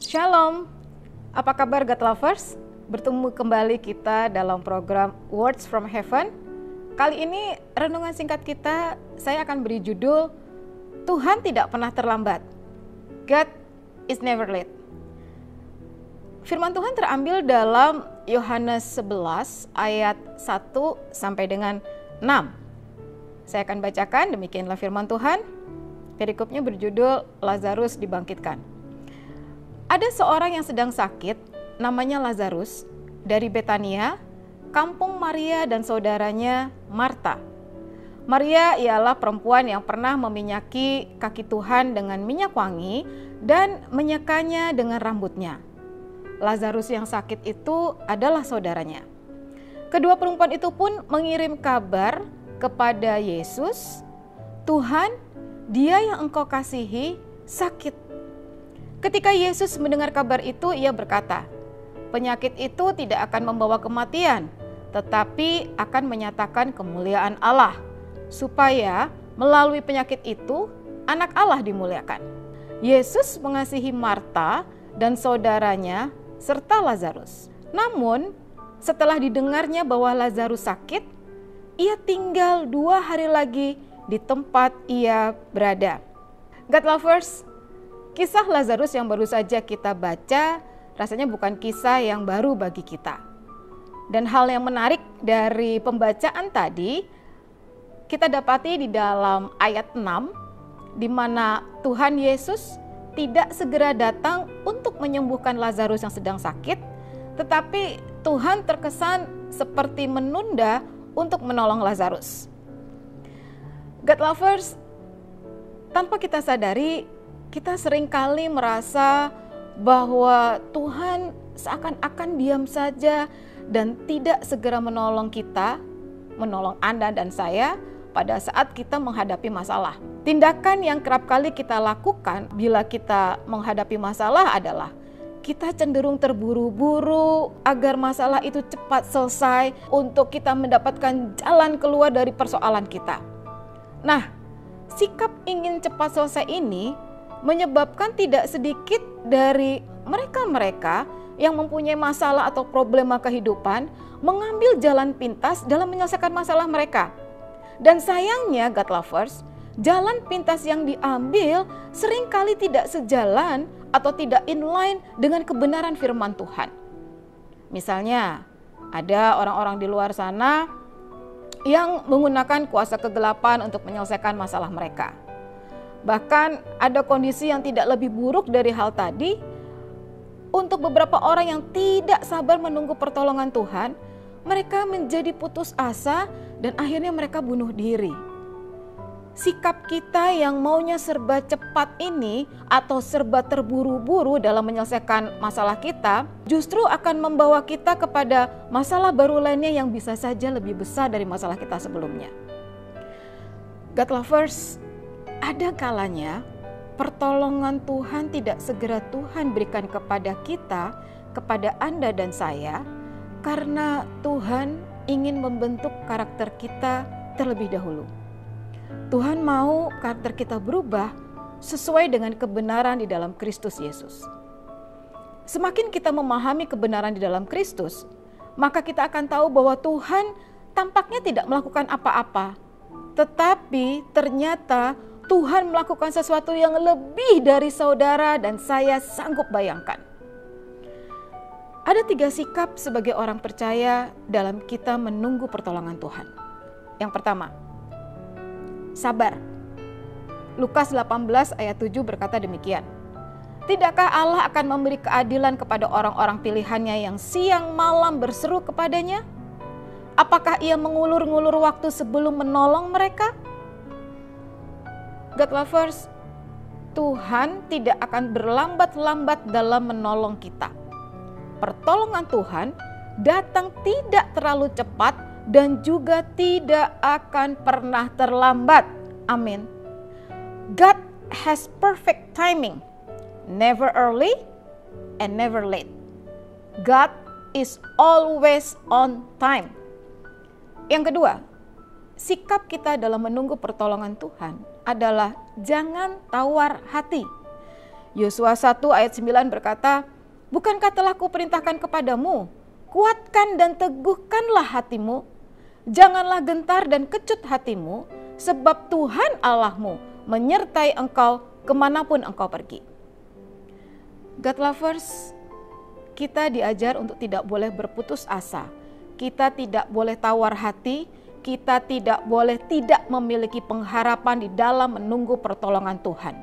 Shalom, apa kabar God Lovers? Bertemu kembali kita dalam program Words from Heaven. Kali ini renungan singkat kita, saya akan beri judul Tuhan tidak pernah terlambat. God is never late. Firman Tuhan terambil dalam Yohanes 11 ayat 1 sampai dengan 6. Saya akan bacakan, demikianlah firman Tuhan. Perikopnya berjudul Lazarus dibangkitkan. Ada seorang yang sedang sakit, namanya Lazarus, dari Betania, kampung Maria dan saudaranya Marta. Maria ialah perempuan yang pernah meminyaki kaki Tuhan dengan minyak wangi dan menyekanya dengan rambutnya. Lazarus yang sakit itu adalah saudaranya. Kedua perempuan itu pun mengirim kabar kepada Yesus, "Tuhan, dia yang engkau kasihi sakit." Ketika Yesus mendengar kabar itu, ia berkata, "Penyakit itu tidak akan membawa kematian, tetapi akan menyatakan kemuliaan Allah, supaya melalui penyakit itu anak Allah dimuliakan." Yesus mengasihi Marta dan saudaranya serta Lazarus. Namun, setelah didengarnya bahwa Lazarus sakit, ia tinggal 2 hari lagi di tempat ia berada. God Lovers, kisah Lazarus yang baru saja kita baca rasanya bukan kisah yang baru bagi kita. Dan hal yang menarik dari pembacaan tadi, kita dapati di dalam ayat 6, di mana Tuhan Yesus tidak segera datang untuk menyembuhkan Lazarus yang sedang sakit, tetapi Tuhan terkesan seperti menunda untuk menolong Lazarus. God Lovers, tanpa kita sadari, kita seringkali merasa bahwa Tuhan seakan-akan diam saja dan tidak segera menolong kita, menolong Anda dan saya pada saat kita menghadapi masalah. Tindakan yang kerap kali kita lakukan bila kita menghadapi masalah adalah kita cenderung terburu-buru agar masalah itu cepat selesai untuk kita mendapatkan jalan keluar dari persoalan kita. Nah, sikap ingin cepat selesai ini menyebabkan tidak sedikit dari mereka-mereka yang mempunyai masalah atau problema kehidupan mengambil jalan pintas dalam menyelesaikan masalah mereka. Dan sayangnya God Lovers, jalan pintas yang diambil seringkali tidak sejalan atau tidak inline dengan kebenaran firman Tuhan. Misalnya, ada orang-orang di luar sana yang menggunakan kuasa kegelapan untuk menyelesaikan masalah mereka. Bahkan ada kondisi yang tidak lebih buruk dari hal tadi. Untuk beberapa orang yang tidak sabar menunggu pertolongan Tuhan, mereka menjadi putus asa dan akhirnya mereka bunuh diri. Sikap kita yang maunya serba cepat ini atau serba terburu-buru dalam menyelesaikan masalah kita justru akan membawa kita kepada masalah baru lainnya yang bisa saja lebih besar dari masalah kita sebelumnya. God lovers, ada kalanya pertolongan Tuhan tidak segera Tuhan berikan kepada kita, kepada Anda dan saya, karena Tuhan ingin membentuk karakter kita terlebih dahulu. Tuhan mau karakter kita berubah sesuai dengan kebenaran di dalam Kristus Yesus. Semakin kita memahami kebenaran di dalam Kristus, maka kita akan tahu bahwa Tuhan tampaknya tidak melakukan apa-apa. Tetapi ternyata Tuhan melakukan sesuatu yang lebih dari saudara dan saya sanggup bayangkan. Ada 3 sikap sebagai orang percaya dalam kita menunggu pertolongan Tuhan. Yang pertama, sabar. Lukas 18 ayat 7 berkata demikian. Tidakkah Allah akan memberi keadilan kepada orang-orang pilihannya yang siang malam berseru kepadanya? Apakah ia mengulur-ngulur waktu sebelum menolong mereka? God lovers, Tuhan tidak akan berlambat-lambat dalam menolong kita. Pertolongan Tuhan datang tidak terlalu cepat dan juga tidak akan pernah terlambat. Amin. God has perfect timing, never early and never late. God is always on time. Yang kedua, sikap kita dalam menunggu pertolongan Tuhan adalah jangan tawar hati. Yosua 1 ayat 9 berkata, bukankah telah kuperintahkan kepadamu, kuatkan dan teguhkanlah hatimu, janganlah gentar dan kecut hatimu, sebab Tuhan Allahmu menyertai engkau kemanapun engkau pergi. God lovers, kita diajar untuk tidak boleh berputus asa, kita tidak boleh tawar hati, kita tidak boleh tidak memiliki pengharapan di dalam menunggu pertolongan Tuhan.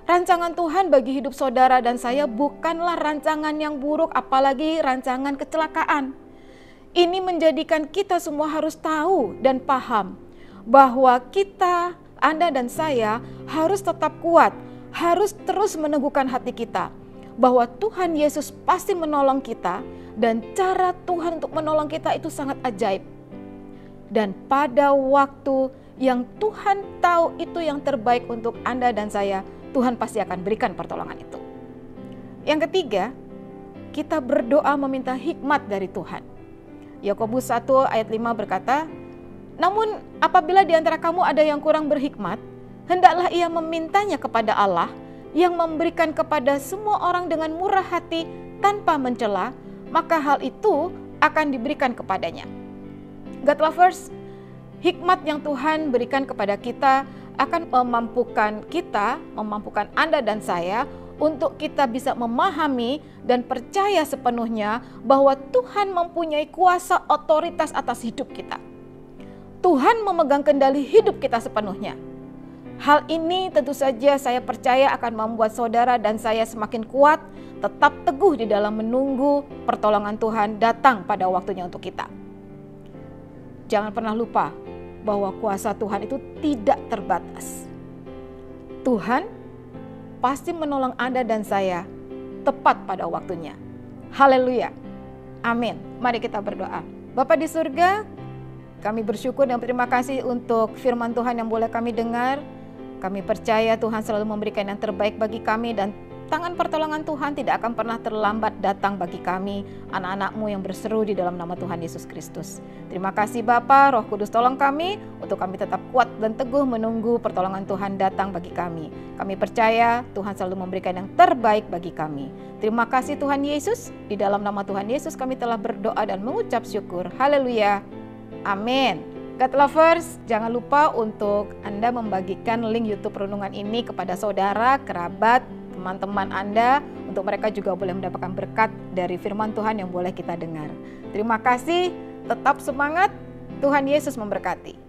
Rancangan Tuhan bagi hidup saudara dan saya bukanlah rancangan yang buruk, apalagi rancangan kecelakaan. Ini menjadikan kita semua harus tahu dan paham bahwa kita, Anda dan saya harus tetap kuat, harus terus meneguhkan hati kita bahwa Tuhan Yesus pasti menolong kita dan cara Tuhan untuk menolong kita itu sangat ajaib. Dan pada waktu yang Tuhan tahu itu yang terbaik untuk Anda dan saya, Tuhan pasti akan berikan pertolongan itu. Yang ketiga, kita berdoa meminta hikmat dari Tuhan. Yakobus 1 ayat 5 berkata, namun apabila di antara kamu ada yang kurang berhikmat, hendaklah ia memintanya kepada Allah yang memberikan kepada semua orang dengan murah hati tanpa mencela, maka hal itu akan diberikan kepadanya. God lovers, hikmat yang Tuhan berikan kepada kita akan memampukan Anda dan saya untuk kita bisa memahami dan percaya sepenuhnya bahwa Tuhan mempunyai kuasa otoritas atas hidup kita. Tuhan memegang kendali hidup kita sepenuhnya. Hal ini tentu saja saya percaya akan membuat saudara dan saya semakin kuat, tetap teguh di dalam menunggu pertolongan Tuhan datang pada waktunya untuk kita. Jangan pernah lupa bahwa kuasa Tuhan itu tidak terbatas. Tuhan pasti menolong Anda dan saya tepat pada waktunya. Haleluya. Amin. Mari kita berdoa. Bapa di surga, kami bersyukur dan berterima kasih untuk firman Tuhan yang boleh kami dengar. Kami percaya Tuhan selalu memberikan yang terbaik bagi kami dan tangan pertolongan Tuhan tidak akan pernah terlambat datang bagi kami, anak-anak-Mu yang berseru di dalam nama Tuhan Yesus Kristus. Terima kasih Bapa, Roh Kudus tolong kami untuk kami tetap kuat dan teguh menunggu pertolongan Tuhan datang bagi kami. Kami percaya Tuhan selalu memberikan yang terbaik bagi kami. Terima kasih Tuhan Yesus, di dalam nama Tuhan Yesus kami telah berdoa dan mengucap syukur. Haleluya. Amin. God lovers, jangan lupa untuk Anda membagikan link YouTube Renungan ini kepada saudara, kerabat, teman-teman Anda, untuk mereka juga boleh mendapatkan berkat dari firman Tuhan yang boleh kita dengar. Terima kasih, tetap semangat, Tuhan Yesus memberkati.